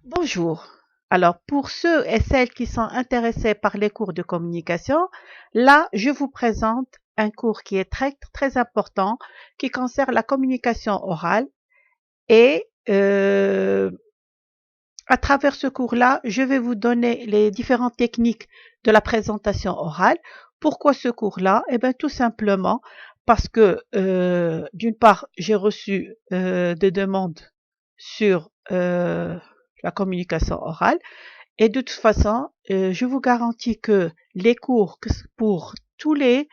Bonjour. Alors, pour ceux et celles qui sont intéressés par les cours de communication, là, je vous présente un cours qui est très important, qui concerne la communication orale. Et à travers ce cours-là, je vais vous donner les différentes techniques de la présentation orale. Pourquoi ce cours-là? Eh bien, tout simplement parce que, d'une part, j'ai reçu des demandes sur la communication orale. Et de toute façon, je vous garantis que les cours pour tous les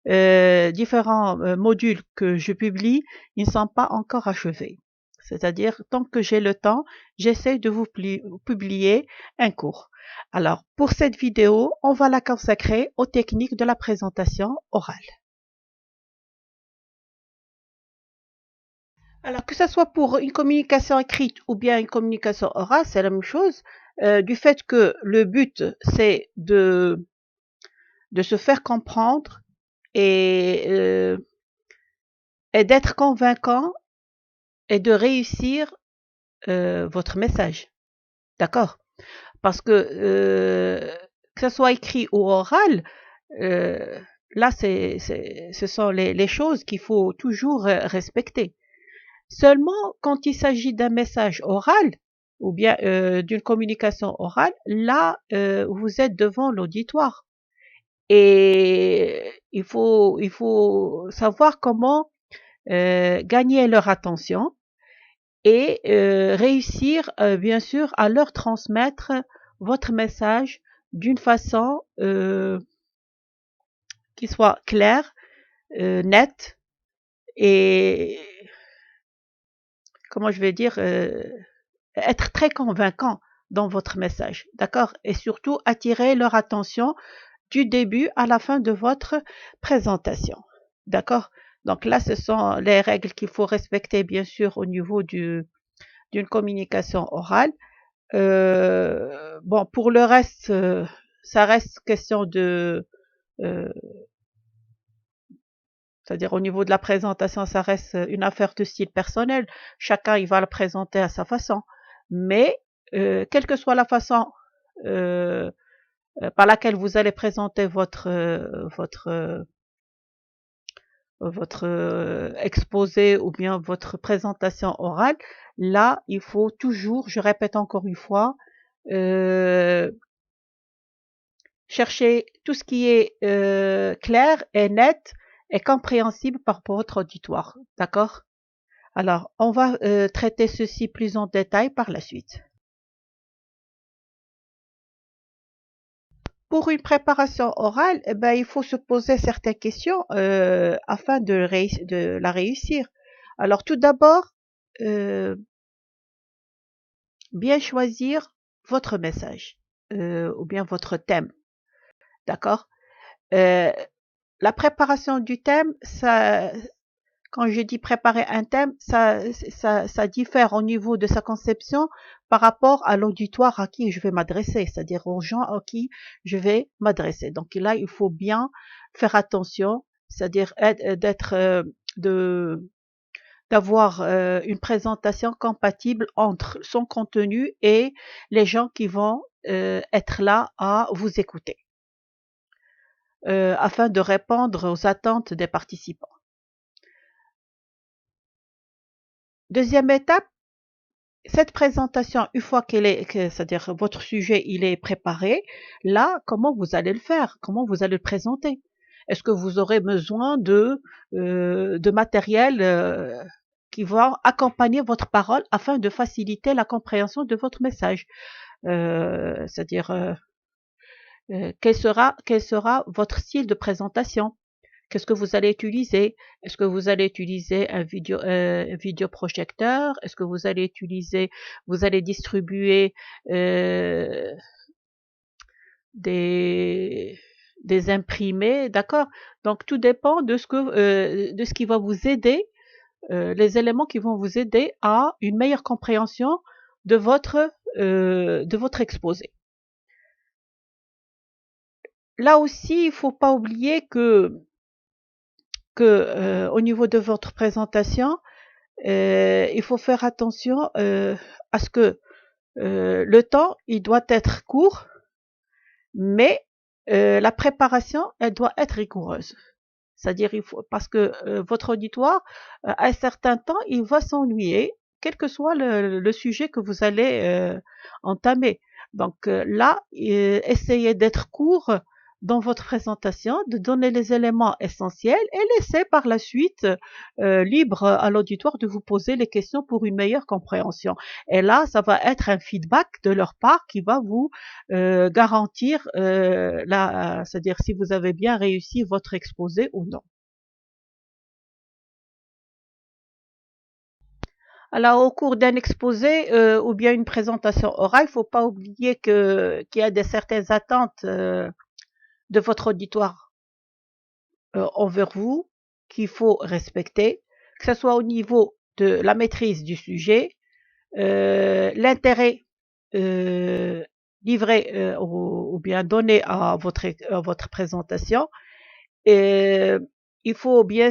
différents modules que je publie, ils ne sont pas encore achevés. C'est-à-dire, tant que j'ai le temps, j'essaie de vous publier un cours. Alors, pour cette vidéo, on va la consacrer aux techniques de la présentation orale. Alors, que ce soit pour une communication écrite ou bien une communication orale, c'est la même chose. Du fait que le but, c'est de se faire comprendre et, euh, et d'être convaincant et de réussir votre message. D'accord? Parce que ce soit écrit ou oral, euh, là, ce sont les choses qu'il faut toujours respecter. Seulement, quand il s'agit d'un message oral ou bien d'une communication orale, là, vous êtes devant l'auditoire. Et il faut savoir comment gagner leur attention et réussir, bien sûr, à leur transmettre votre message d'une façon qui soit claire, nette et, comment je vais dire, être très convaincant dans votre message, d'accord? Et surtout attirer leur attention du début à la fin de votre présentation, d'accord? Donc là, ce sont les règles qu'il faut respecter, bien sûr, au niveau d'une communication orale. Bon, pour le reste, ça reste question euh, c'est-à-dire au niveau de la présentation, ça reste une affaire de style personnel. Chacun, il va le présenter à sa façon. Mais, quelle que soit la façon euh, par laquelle vous allez présenter votre exposé ou bien votre présentation orale, là, il faut toujours, je répète encore une fois, euh, chercher tout ce qui est clair et net et compréhensible par votre auditoire. D'accord? Alors, on va traiter ceci plus en détail par la suite. Pour une préparation orale, eh ben, il faut se poser certaines questions afin de la réussir. Alors, tout d'abord, euh, bien choisir votre message ou bien votre thème. D'accord? Euh, la préparation du thème, quand je dis préparer un thème, ça diffère au niveau de sa conception par rapport à l'auditoire à qui je vais m'adresser, c'est-à-dire aux gens à qui je vais m'adresser. Donc là, il faut bien faire attention, c'est-à-dire d'être de d'avoir une présentation compatible entre son contenu et les gens qui vont être là à vous écouter, afin de répondre aux attentes des participants. Deuxième étape, cette présentation, une fois c'est-à-dire votre sujet, il est préparé, là, comment vous allez le faire? Comment vous allez le présenter? Est-ce que vous aurez besoin de matériel qui va accompagner votre parole afin de faciliter la compréhension de votre message? C'est-à-dire, quel sera votre style de présentation? Qu'est-ce que vous allez utiliser? Est-ce que vous allez utiliser un vidéoprojecteur? Est-ce que vous allez distribuer euh, des, des imprimés, d'accord? Donc tout dépend de ce qui va vous aider, les éléments qui vont vous aider à une meilleure compréhension de votre exposé. Là aussi, il ne faut pas oublier que au niveau de votre présentation, il faut faire attention à ce que Le temps, il doit être court, mais la préparation, elle doit être rigoureuse. C'est-à-dire, il faut, parce que votre auditoire, à un certain temps, il va s'ennuyer, quel que soit le sujet que vous allez entamer. Donc là, essayez d'être court dans votre présentation, de donner les éléments essentiels et laissez par la suite libre à l'auditoire de vous poser les questions pour une meilleure compréhension. Et là, ça va être un feedback de leur part qui va vous garantir c'est-à-dire si vous avez bien réussi votre exposé ou non. Alors, au cours d'un exposé ou bien une présentation orale, il ne faut pas oublier qu'il y a certaines attentes de votre auditoire envers vous qu'il faut respecter, que ce soit au niveau de la maîtrise du sujet, l'intérêt euh, livré ou bien donné à votre présentation. Et il faut bien,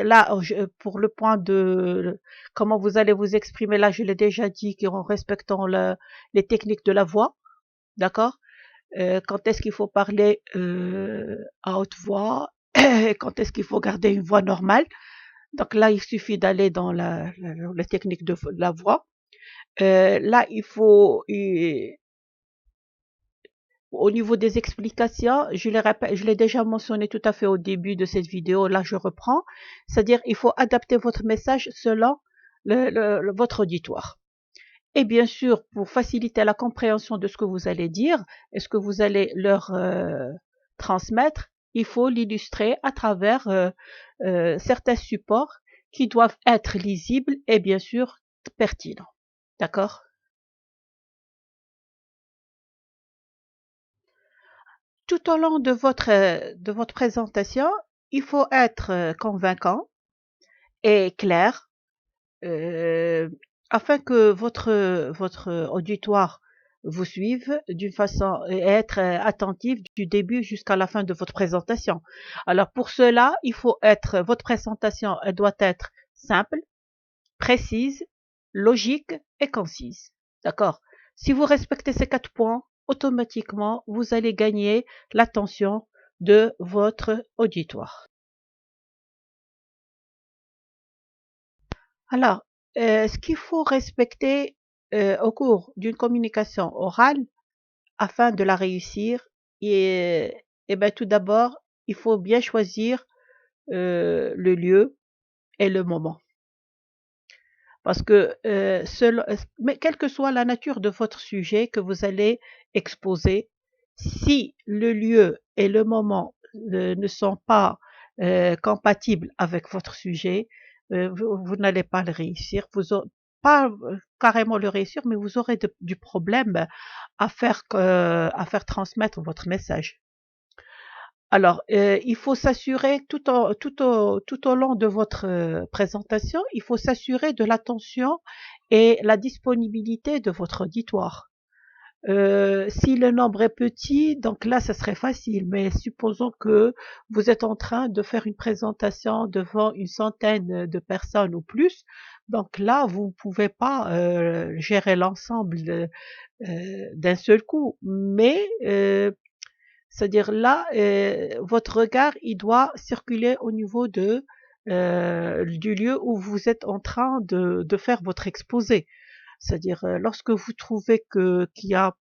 là, pour le point de comment vous allez vous exprimer, là, je l'ai déjà dit, en respectant les techniques de la voix, d'accord? Quand est-ce qu'il faut parler à haute voix, et quand est-ce qu'il faut garder une voix normale. Donc là, il suffit d'aller dans la technique de la voix. Là, il faut, au niveau des explications, je l'ai déjà mentionné tout à fait au début de cette vidéo, là je reprends, c'est-à-dire il faut adapter votre message selon votre auditoire. Et bien sûr, pour faciliter la compréhension de ce que vous allez dire et ce que vous allez leur transmettre, il faut l'illustrer à travers certains supports qui doivent être lisibles et bien sûr pertinents. D'accord? Tout au long de votre présentation, il faut être convaincant et clair euh, afin que votre auditoire vous suive d'une façon et être attentif du début jusqu'à la fin de votre présentation. Alors pour cela, votre présentation elle doit être simple, précise, logique et concise. D'accord? Si vous respectez ces 4 points, automatiquement, vous allez gagner l'attention de votre auditoire. Alors, ce qu'il faut respecter au cours d'une communication orale afin de la réussir, et ben, tout d'abord, il faut bien choisir le lieu et le moment. Parce que, mais quelle que soit la nature de votre sujet que vous allez exposer, si le lieu et le moment ne sont pas compatibles avec votre sujet, vous n'allez pas le réussir. Pas carrément le réussir, mais vous aurez du problème à faire transmettre votre message. Alors, il faut s'assurer tout au long de votre présentation, il faut s'assurer de l'attention et la disponibilité de votre auditoire. Si le nombre est petit, donc là, ça serait facile. Mais supposons que vous êtes en train de faire une présentation devant une centaine de personnes ou plus. Donc là, vous ne pouvez pas gérer l'ensemble d'un seul coup. Mais c'est-à-dire là, votre regard, il doit circuler au niveau du lieu où vous êtes en train de faire votre exposé. C'est-à-dire lorsque vous trouvez qu'il y a,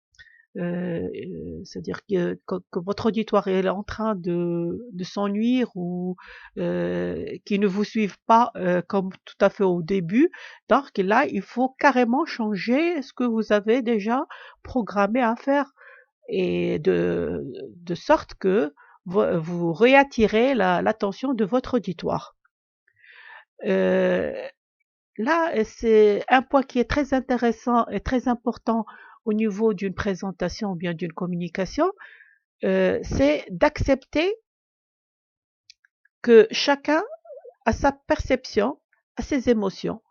c'est-à-dire que votre auditoire est en train de s'ennuyer ou qu'ils ne vous suivent pas comme tout à fait au début, donc là, il faut carrément changer ce que vous avez déjà programmé à faire et de sorte que vous réattirez l'attention de votre auditoire. Euh, Là, c'est un point qui est très intéressant et très important au niveau d'une présentation ou bien d'une communication, c'est d'accepter que chacun a sa perception, a ses émotions.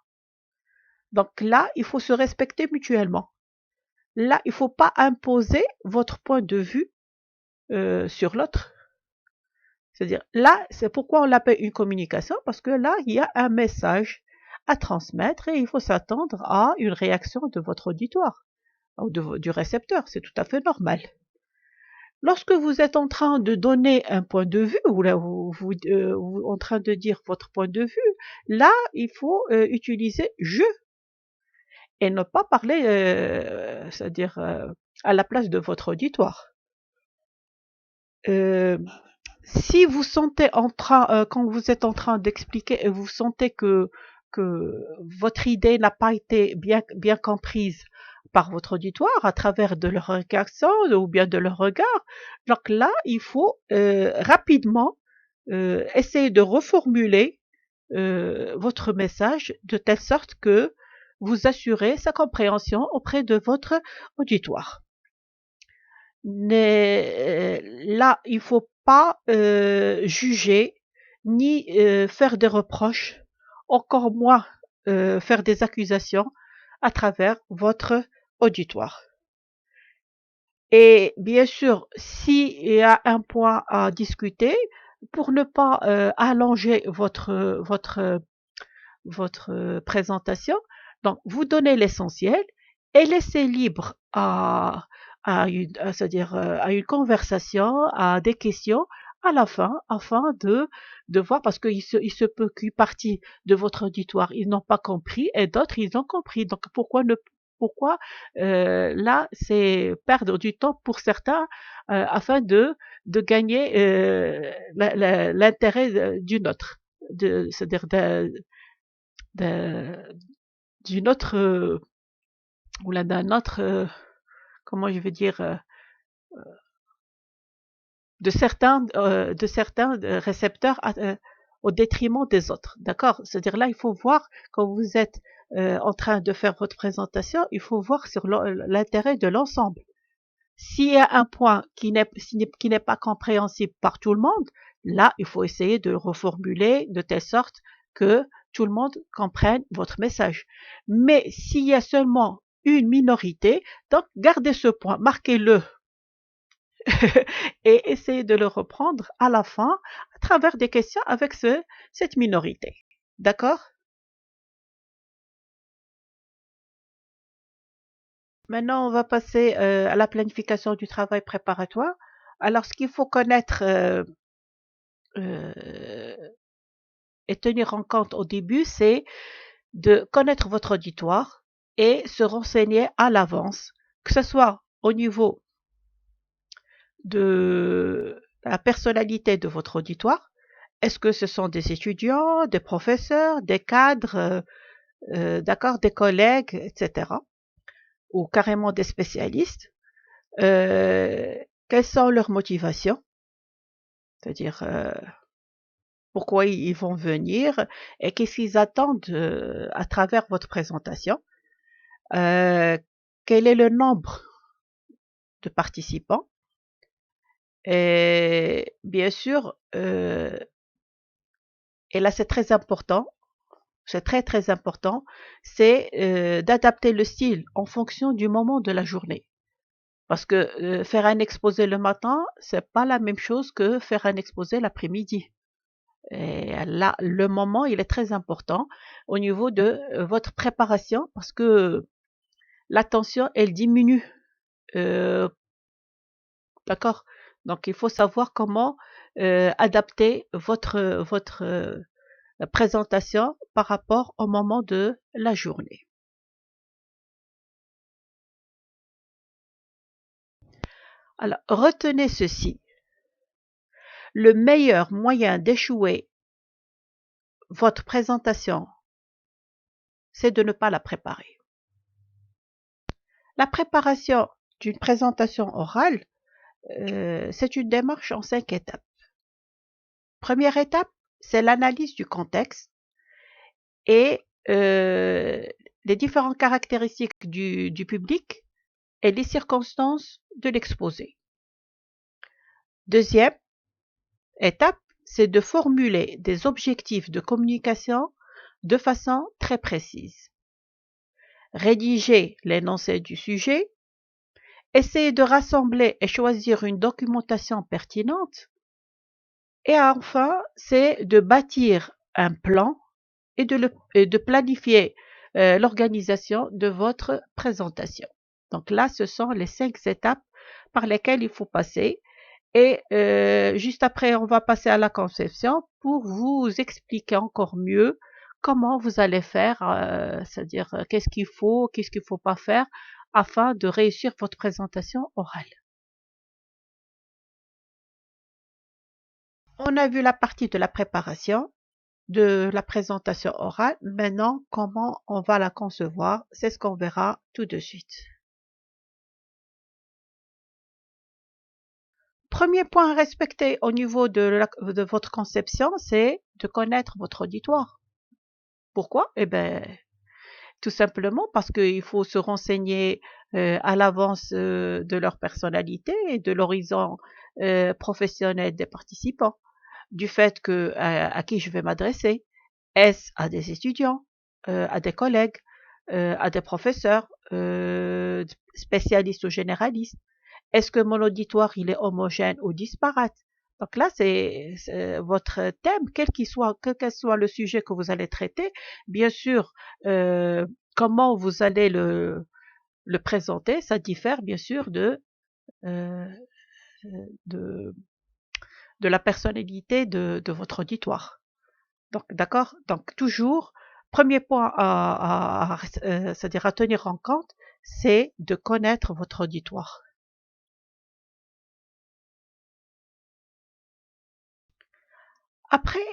Donc là, il faut se respecter mutuellement. Là, il ne faut pas imposer votre point de vue sur l'autre. C'est-à-dire, là, c'est pourquoi on l'appelle une communication, parce que là, il y a un message à transmettre et il faut s'attendre à une réaction de votre auditoire. ou du récepteur, c'est tout à fait normal. Lorsque vous êtes en train de donner un point de vue, ou là vous en train de dire votre point de vue, là il faut utiliser je et ne pas parler, c'est-à-dire à la place de votre auditoire. Euh, Si vous sentez quand vous êtes en train d'expliquer et vous sentez que votre idée n'a pas été bien comprise par votre auditoire à travers de leur réaction ou bien de leur regard, donc là, il faut rapidement essayer de reformuler votre message de telle sorte que vous assurez sa compréhension auprès de votre auditoire. Mais là, il faut pas juger ni faire des reproches, encore moins faire des accusations à travers votre auditoire. Et bien sûr, s'il y a un point à discuter, pour ne pas allonger votre présentation, donc vous donnez l'essentiel et laissez libre c'est-à-dire à une conversation, à des questions à la fin, afin de voir, parce il se peut qu'une partie de votre auditoire, ils n'ont pas compris et d'autres, ils ont compris. Donc pourquoi là, c'est perdre du temps pour certains afin de gagner l'intérêt d'une autre, c'est-à-dire d'un- d'une autre ou là d'un autre comment je vais dire de certains récepteurs au détriment des autres, d'accord. C'est-à-dire là il faut voir quand vous êtes en train de faire votre présentation, il faut voir sur l'intérêt de l'ensemble. S'il y a un point qui n'est pas compréhensible par tout le monde, là il faut essayer de reformuler de telle sorte que tout le monde comprenne votre message. Mais s'il y a seulement une minorité, donc gardez ce point, marquez-le et essayez de le reprendre à la fin à travers des questions avec cette minorité. D'accord? Maintenant, on va passer à la planification du travail préparatoire. Alors, ce qu'il faut connaître euh, et tenir en compte au début, c'est de connaître votre auditoire et se renseigner à l'avance, que ce soit au niveau de la personnalité de votre auditoire. Est-ce que ce sont des étudiants, des professeurs, des cadres, d'accord, des collègues, etc., ou carrément des spécialistes? Quelles sont leurs motivations? C'est-à-dire pourquoi ils vont venir et qu'est-ce qu'ils attendent à travers votre présentation? Euh, Quel est le nombre de participants? Et bien sûr, et là c'est très important, c'est très très important, c'est d'adapter le style en fonction du moment de la journée. Parce que faire un exposé le matin, c'est pas la même chose que faire un exposé l'après-midi. Et là, le moment, il est très important au niveau de votre préparation parce que l'attention, elle diminue. euh, d'accord? Donc, il faut savoir comment adapter votre présentation par rapport au moment de la journée. Alors, retenez ceci. Le meilleur moyen d'échouer votre présentation, c'est de ne pas la préparer. La préparation d'une présentation orale, c'est une démarche en 5 étapes. Première étape, c'est l'analyse du contexte et les différentes caractéristiques du public et les circonstances de l'exposé. Deuxième étape, c'est de formuler des objectifs de communication de façon très précise. Rédiger l'énoncé du sujet, essayer de rassembler et choisir une documentation pertinente. Et enfin, c'est de bâtir un plan et de planifier l'organisation de votre présentation. Donc là, ce sont les 5 étapes par lesquelles il faut passer. Et juste après, on va passer à la conception pour vous expliquer encore mieux comment vous allez faire, c'est-à-dire qu'est-ce qu'il faut pas faire afin de réussir votre présentation orale. On a vu la partie de la préparation, de la présentation orale. Maintenant, comment on va la concevoir, c'est ce qu'on verra tout de suite. Premier point à respecter au niveau de votre conception, c'est de connaître votre auditoire. Pourquoi? Eh bien, tout simplement parce qu'il faut se renseigner à l'avance de leur personnalité et de l'horizon professionnel des participants, du fait à qui je vais m'adresser. Est-ce à des étudiants, à des collègues, à des professeurs, spécialistes ou généralistes? Est-ce que mon auditoire il est homogène ou disparate? Donc là, c'est votre thème, quel soit le sujet que vous allez traiter. Bien sûr, comment vous allez le présenter, ça diffère bien sûr euh, de, de la personnalité de votre auditoire. Donc, d'accord? Donc, toujours, premier point c'est-à-dire à tenir en compte, c'est de connaître votre auditoire. Après,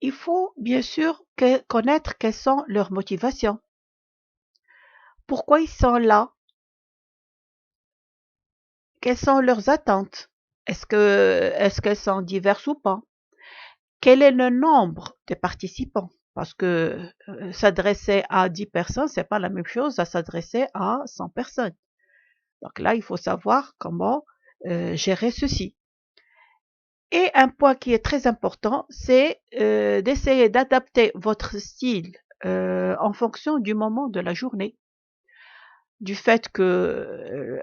il faut bien sûr connaître quelles sont leurs motivations. Pourquoi ils sont là? Quelles sont leurs attentes? Est-ce qu'elles sont diverses ou pas? Quel est le nombre de participants? Parce que s'adresser à 10 personnes, c'est pas la même chose à s'adresser à 100 personnes. Donc là, il faut savoir comment gérer ceci. Et un point qui est très important, c'est d'essayer d'adapter votre style en fonction du moment de la journée. Du fait que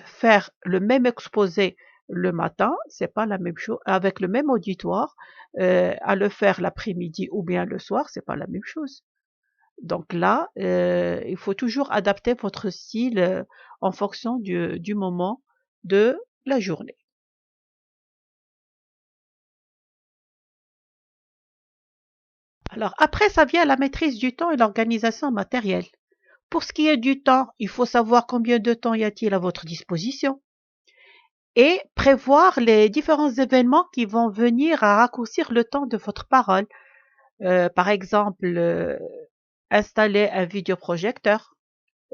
faire le même exposé le matin, c'est pas la même chose, avec le même auditoire, à le faire l'après-midi ou bien le soir, c'est pas la même chose. Donc là, il faut toujours adapter votre style en fonction du moment de la journée. Alors après, ça vient la maîtrise du temps et l'organisation matérielle. Pour ce qui est du temps, il faut savoir combien de temps y a-t-il à votre disposition et prévoir les différents événements qui vont venir à raccourcir le temps de votre parole. Par exemple, installer un vidéoprojecteur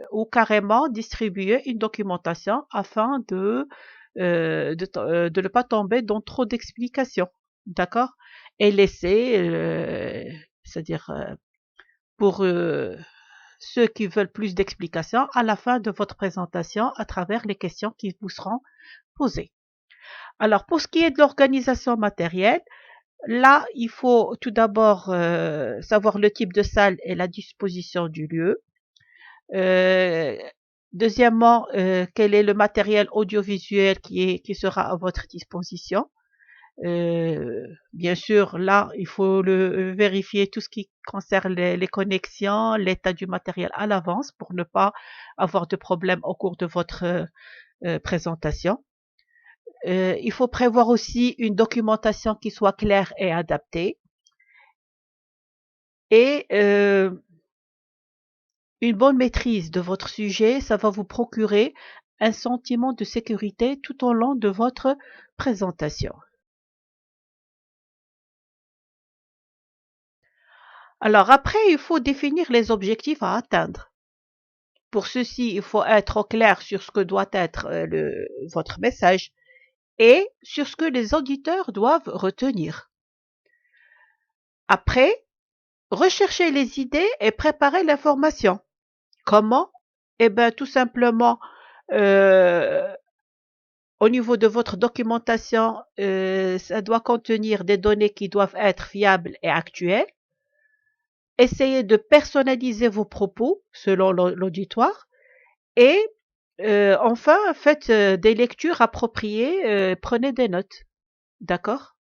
ou carrément distribuer une documentation afin de ne pas tomber dans trop d'explications. D'accord? Et laisser, c'est-à-dire pour ceux qui veulent plus d'explications à la fin de votre présentation à travers les questions qui vous seront posées. Alors, pour ce qui est de l'organisation matérielle, là, il faut tout d'abord savoir le type de salle et la disposition du lieu. Euh, Deuxièmement, quel est le matériel audiovisuel qui sera à votre disposition. Bien sûr, là, il faut vérifier tout ce qui concerne les connexions, l'état du matériel à l'avance pour ne pas avoir de problème au cours de votre présentation. Il faut prévoir aussi une documentation qui soit claire et adaptée et une bonne maîtrise de votre sujet, ça va vous procurer un sentiment de sécurité tout au long de votre présentation. Alors après, il faut définir les objectifs à atteindre. Pour ceci, il faut être au clair sur ce que doit être votre message et sur ce que les auditeurs doivent retenir. Après, rechercher les idées et préparer l'information. Comment? Eh bien, tout simplement, euh, au niveau de votre documentation, ça doit contenir des données qui doivent être fiables et actuelles. Essayez de personnaliser vos propos selon l'auditoire et enfin, faites des lectures appropriées, prenez des notes. D'accord?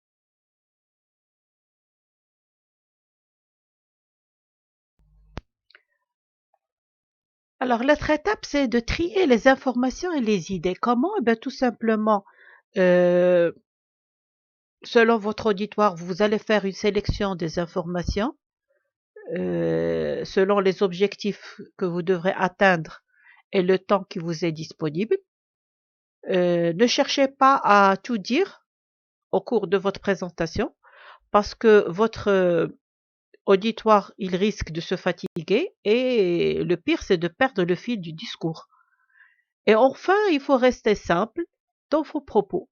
Alors, l'autre étape, c'est de trier les informations et les idées. Comment? Eh bien, tout simplement, euh, selon votre auditoire, vous allez faire une sélection des informations selon les objectifs que vous devrez atteindre et le temps qui vous est disponible. Ne cherchez pas à tout dire au cours de votre présentation parce que votre auditoire, il risque de se fatiguer et le pire, c'est de perdre le fil du discours. Et enfin, il faut rester simple dans vos propos.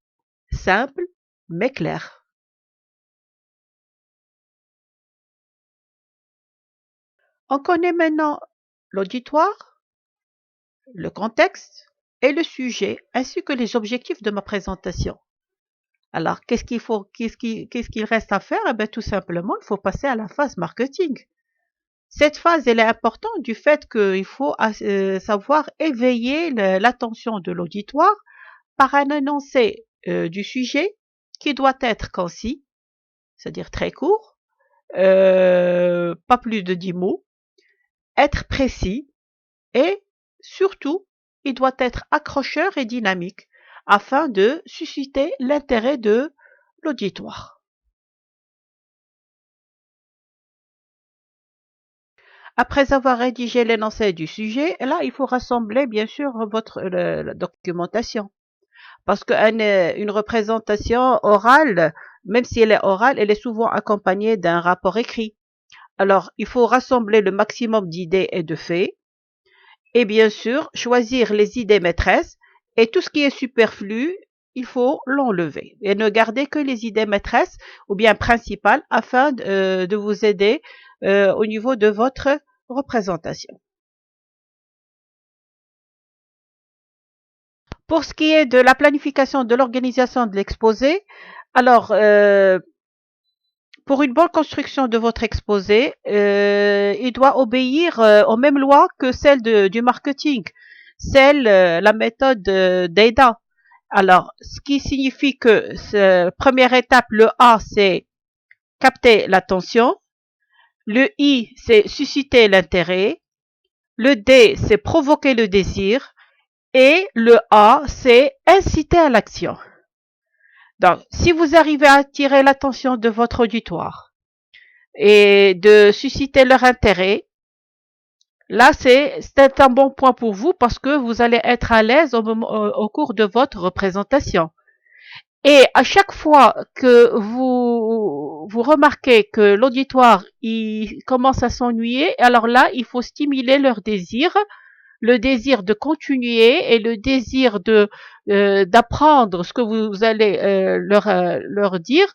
Simple, mais clair. On connaît maintenant l'auditoire, le contexte et le sujet, ainsi que les objectifs de ma présentation. Alors, qu'est-ce qu'il reste à faire? Eh bien, tout simplement, il faut passer à la phase marketing. Cette phase, elle est importante du fait qu'il faut savoir éveiller l'attention de l'auditoire par un énoncé du sujet qui doit être concis, c'est-à-dire très court, pas plus de 10 mots, être précis et surtout, il doit être accrocheur et dynamique afin de susciter l'intérêt de l'auditoire. Après avoir rédigé l'énoncé du sujet, là, il faut rassembler bien sûr la documentation. Parce qu'une représentation orale, même si elle est orale, elle est souvent accompagnée d'un rapport écrit. Alors, il faut rassembler le maximum d'idées et de faits, et bien sûr, choisir les idées maîtresses, et tout ce qui est superflu, il faut l'enlever, et ne garder que les idées maîtresses ou bien principales afin de vous aider au niveau de votre représentation. Pour ce qui est de la planification de l'organisation de l'exposé, alors, pour une bonne construction de votre exposé, il doit obéir aux mêmes lois que celles du marketing, la méthode d'AIDA. Alors, ce qui signifie que première étape, le A, c'est capter l'attention, le I, c'est susciter l'intérêt, le D, c'est provoquer le désir, et le A, c'est inciter à l'action. Donc, si vous arrivez à attirer l'attention de votre auditoire et de susciter leur intérêt, là, c'est un bon point pour vous parce que vous allez être à l'aise au cours de votre représentation. Et à chaque fois que vous remarquez que l'auditoire il commence à s'ennuyer, alors là, il faut stimuler leur désir, le désir de continuer et le désir d'apprendre ce que vous allez leur dire.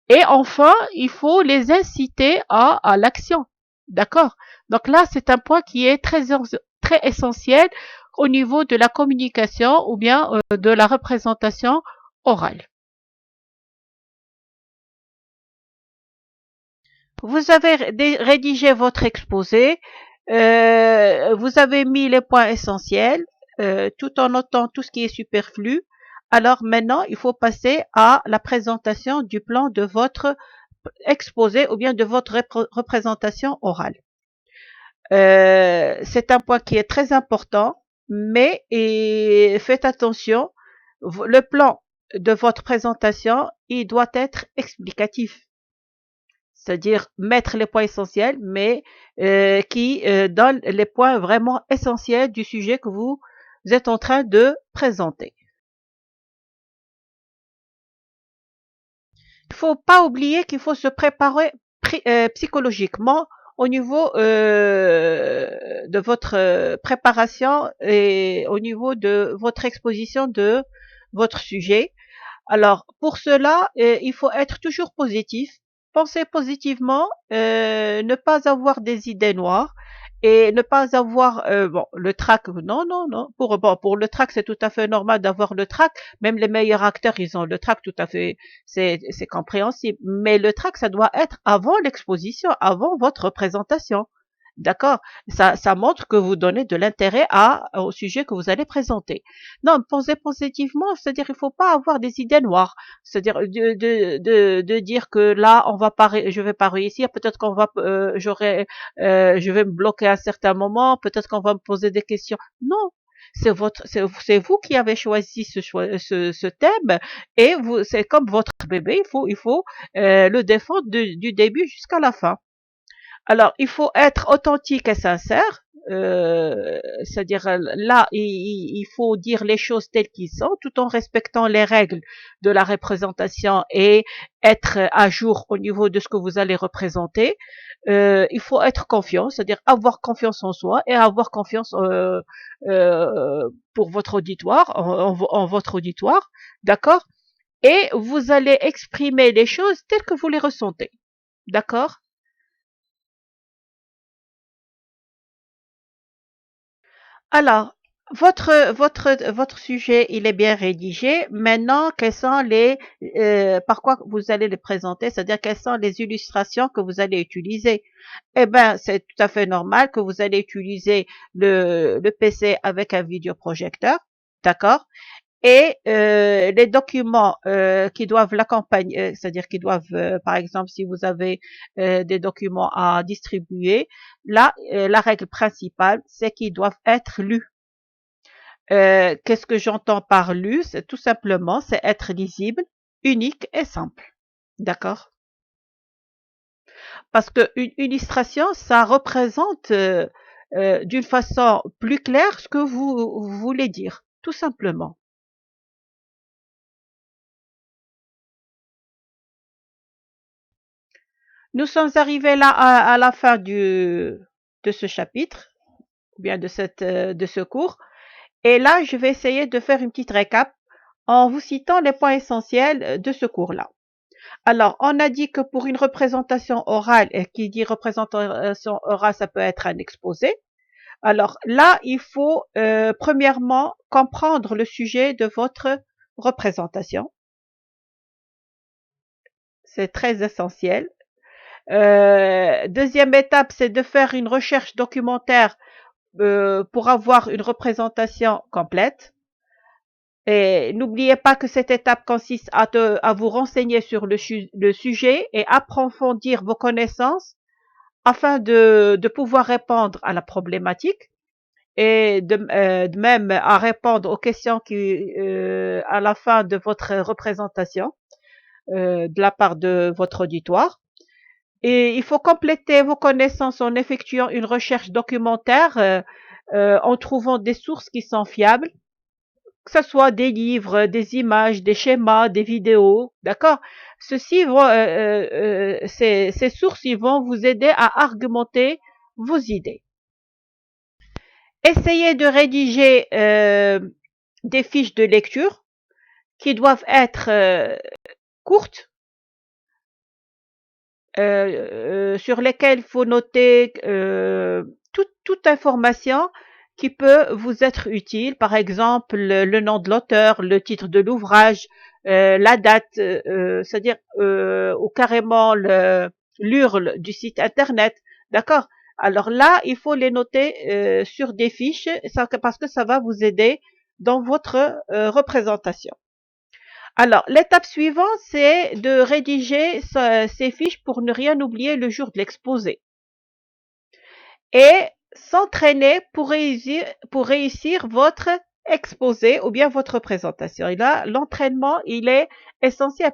Et enfin, il faut les inciter à l'action. D'accord? Donc là, c'est un point qui est très essentiel au niveau de la communication ou bien de la représentation orale. Vous avez rédigé votre exposé, vous avez mis les points essentiels, tout en notant tout ce qui est superflu. Alors maintenant, il faut passer à la présentation du plan de votre exposé ou bien de votre représentation orale. C'est un point qui est très important, mais faites attention, le plan de votre présentation, il doit être explicatif. C'est-à-dire mettre les points essentiels, mais qui donnent les points vraiment essentiels du sujet que vous êtes en train de présenter. Il ne faut pas oublier qu'il faut se préparer psychologiquement au niveau de votre préparation et au niveau de votre exposition de votre sujet. Alors, pour cela, il faut être toujours positif, penser positivement, ne pas avoir des idées noires et ne pas avoir bon le trac. Non, non, non. Pour le trac, c'est tout à fait normal d'avoir le trac. Même les meilleurs acteurs, ils ont le trac, tout à fait, c'est compréhensible. Mais le trac, ça doit être avant l'exposition, avant votre représentation. D'accord? Ça montre que vous donnez de l'intérêt au sujet que vous allez présenter. Non, pensez positivement, c'est-à-dire il faut pas avoir des idées noires. C'est-à-dire de dire que là, on va pas, je vais pas réussir, peut-être qu'on va, je vais me bloquer à un certain moment, peut-être qu'on va me poser des questions. Non. C'est vous qui avez choisi ce thème et c'est comme votre bébé, il faut le défendre du début jusqu'à la fin. Alors, il faut être authentique et sincère. C'est-à-dire là, il faut dire les choses telles qu'ils sont, tout en respectant les règles de la représentation et être à jour au niveau de ce que vous allez représenter. Il faut être confiant, c'est-à-dire avoir confiance en soi et avoir confiance pour votre auditoire, en votre auditoire, d'accord? Et vous allez exprimer les choses telles que vous les ressentez, d'accord? Alors, votre sujet, il est bien rédigé. Maintenant, quels sont par quoi vous allez les présenter? C'est-à-dire, quelles sont les illustrations que vous allez utiliser? Eh ben, c'est tout à fait normal que vous allez utiliser le PC avec un vidéoprojecteur, d'accord? Et les documents qui doivent l'accompagner, c'est-à-dire qui doivent, par exemple, si vous avez des documents à distribuer, là, la règle principale, c'est qu'ils doivent être lus. Qu'est-ce que j'entends par lu? C'est tout simplement, c'est être lisible, unique et simple. D'accord? Parce qu'une illustration, ça représente d'une façon plus claire ce que vous voulez dire, tout simplement. Nous sommes arrivés là à la fin de ce chapitre, ou bien de ce cours. Et là, je vais essayer de faire une petite récap en vous citant les points essentiels de ce cours-là. Alors, on a dit que pour une représentation orale, et qui dit représentation orale, ça peut être un exposé. Alors là, il faut premièrement comprendre le sujet de votre représentation. C'est très essentiel. Deuxième étape, c'est de faire une recherche documentaire pour avoir une représentation complète. Et n'oubliez pas que cette étape consiste à vous renseigner sur le sujet et approfondir vos connaissances afin de pouvoir répondre à la problématique et de même à répondre aux questions qui, à la fin de votre représentation de la part de votre auditoire. Et il faut compléter vos connaissances en effectuant une recherche documentaire, en trouvant des sources qui sont fiables, que ce soit des livres, des images, des schémas, des vidéos, d'accord? Ces sources, ils vont vous aider à argumenter vos idées. Essayez de rédiger des fiches de lecture qui doivent être courtes, sur lesquelles il faut noter toute information qui peut vous être utile, par exemple le nom de l'auteur, le titre de l'ouvrage, la date, c'est-à-dire ou carrément l'URL du site internet, d'accord? Alors là, il faut les noter sur des fiches parce que ça va vous aider dans votre représentation. Alors, l'étape suivante, c'est de rédiger ces fiches pour ne rien oublier le jour de l'exposé et s'entraîner pour réussir votre exposé ou bien votre présentation. Et là, l'entraînement, il est essentiel.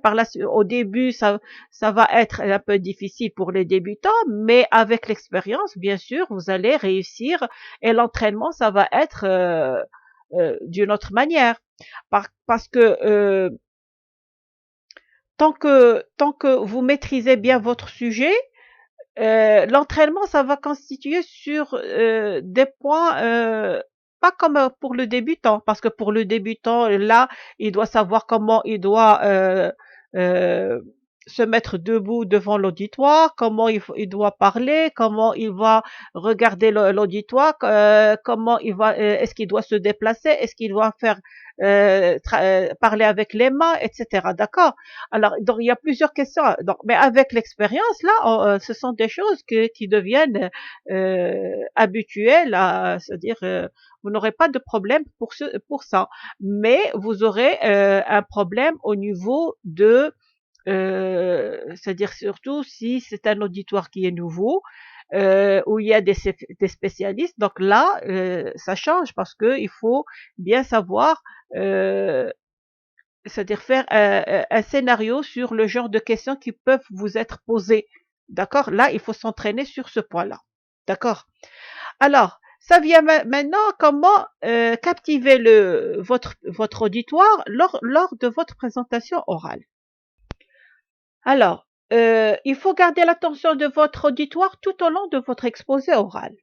Au début, ça va être un peu difficile pour les débutants, mais avec l'expérience, bien sûr, vous allez réussir et l'entraînement, ça va être d'une autre manière. Parce que tant que vous maîtrisez bien votre sujet, l'entraînement, ça va constituer sur des points, pas comme pour le débutant, parce que pour le débutant, là, il doit savoir comment il doit se mettre debout devant l'auditoire, comment il doit parler, comment il va regarder l'auditoire, comment il va, est-ce qu'il doit se déplacer, est-ce qu'il doit faire parler avec les mains, etc. D'accord? Alors, donc il y a plusieurs questions. Donc, mais avec l'expérience, là, ce sont des choses qui deviennent habituelles, c'est-à-dire vous n'aurez pas de problème pour ça, mais vous aurez un problème au niveau de c'est-à-dire surtout si c'est un auditoire qui est nouveau, où il y a des spécialistes. Donc là, ça change parce que il faut bien savoir, euh, c'est-à-dire faire un scénario sur le genre de questions qui peuvent vous être posées. D'accord? Là, il faut s'entraîner sur ce point-là. D'accord? Alors, ça vient maintenant comment captiver votre auditoire lors de votre présentation orale. Alors, il faut garder l'attention de votre auditoire tout au long de votre exposé oral.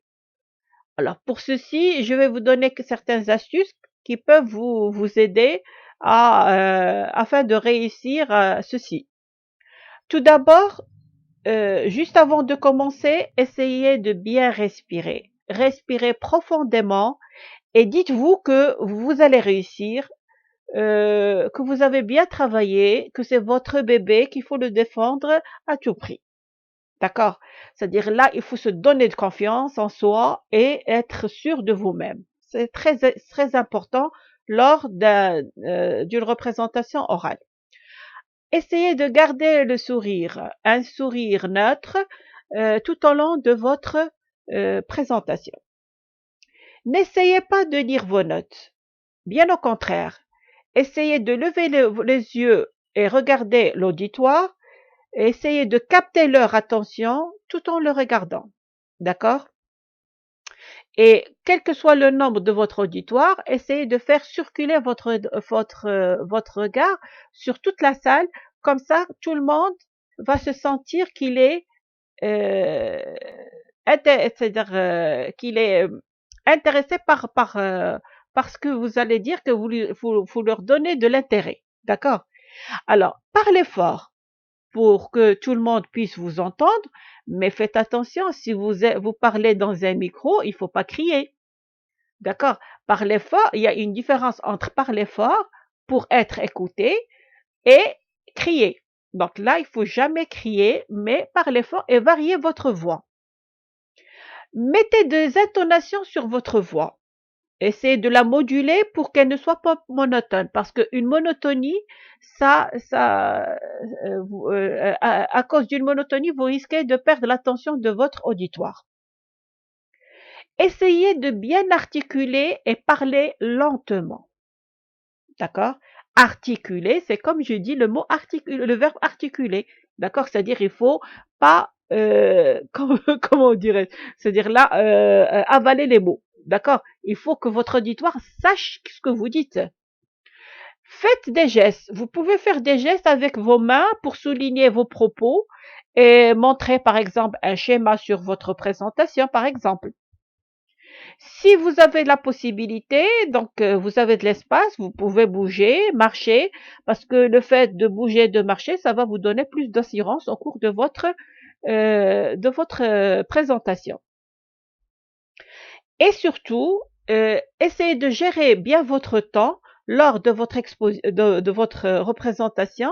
Alors, pour ceci, je vais vous donner certaines astuces qui peuvent vous aider afin de réussir ceci. Tout d'abord, juste avant de commencer, essayez de bien respirer. Respirez profondément et dites-vous que vous allez réussir, que vous avez bien travaillé, que c'est votre bébé, qu'il faut le défendre à tout prix. D'accord? C'est-à-dire là, il faut se donner de confiance en soi et être sûr de vous-même. C'est très important lors d'une représentation orale. Essayez de garder le sourire, un sourire neutre, tout au long de votre présentation. N'essayez pas de lire vos notes. Bien au contraire, essayez de lever les yeux et regarder l'auditoire. Essayez de capter leur attention tout en le regardant. D'accord? Et quel que soit le nombre de votre auditoire, essayez de faire circuler votre regard sur toute la salle. Comme ça, tout le monde va se sentir qu'il est, euh, c'est-à-dire qu'il est intéressé par ce que vous allez dire, que vous leur donnez de l'intérêt. D'accord? Alors, parlez fort pour que tout le monde puisse vous entendre, mais faites attention, si vous parlez dans un micro, il ne faut pas crier. D'accord? Parler fort, il y a une différence entre parler fort pour être écouté et crier. Donc là, il ne faut jamais crier, mais parler fort et varier votre voix. Mettez des intonations sur votre voix. Essayez de la moduler pour qu'elle ne soit pas monotone, parce qu'une monotonie, à cause d'une monotonie, vous risquez de perdre l'attention de votre auditoire. Essayez de bien articuler et parler lentement. D'accord? Articuler, c'est comme je dis le mot le verbe articuler. D'accord? C'est-à-dire il faut pas, comment on dirait? C'est-à-dire là, avaler les mots. D'accord? Il faut que votre auditoire sache ce que vous dites. Faites des gestes. Vous pouvez faire des gestes avec vos mains pour souligner vos propos et montrer par exemple un schéma sur votre présentation, par exemple. Si vous avez la possibilité, donc vous avez de l'espace, vous pouvez bouger, marcher, parce que le fait de bouger, de marcher, ça va vous donner plus d'assurance au cours de votre présentation. Et surtout, essayez de gérer bien votre temps lors de votre représentation,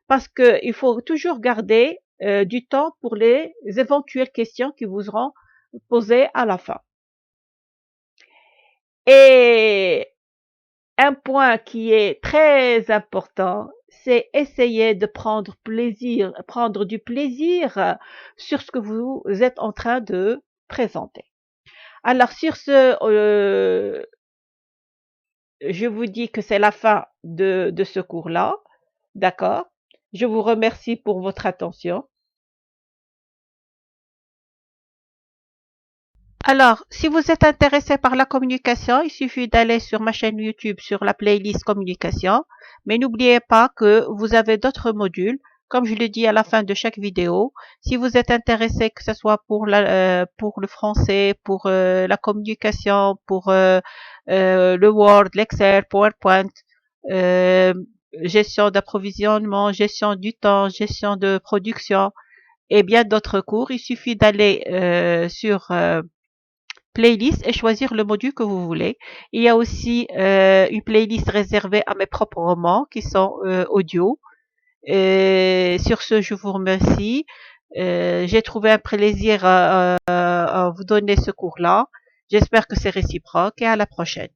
parce qu'il faut toujours garder du temps pour les éventuelles questions qui vous seront posées à la fin. Et un point qui est très important, c'est essayer de prendre du plaisir sur ce que vous êtes en train de présenter. Alors sur ce, je vous dis que c'est la fin de ce cours-là. D'accord? Je vous remercie pour votre attention. Alors, si vous êtes intéressé par la communication, il suffit d'aller sur ma chaîne YouTube sur la playlist communication. Mais n'oubliez pas que vous avez d'autres modules, comme je le dis à la fin de chaque vidéo. Si vous êtes intéressé, que ce soit pour le français, pour la communication, pour le Word, l'Excel, PowerPoint, gestion d'approvisionnement, gestion du temps, gestion de production et bien d'autres cours. Il suffit d'aller sur playlist et choisir le module que vous voulez. Il y a aussi une playlist réservée à mes propres romans qui sont audio. Et sur ce, je vous remercie. J'ai trouvé un plaisir à vous donner ce cours-là. J'espère que c'est réciproque et à la prochaine.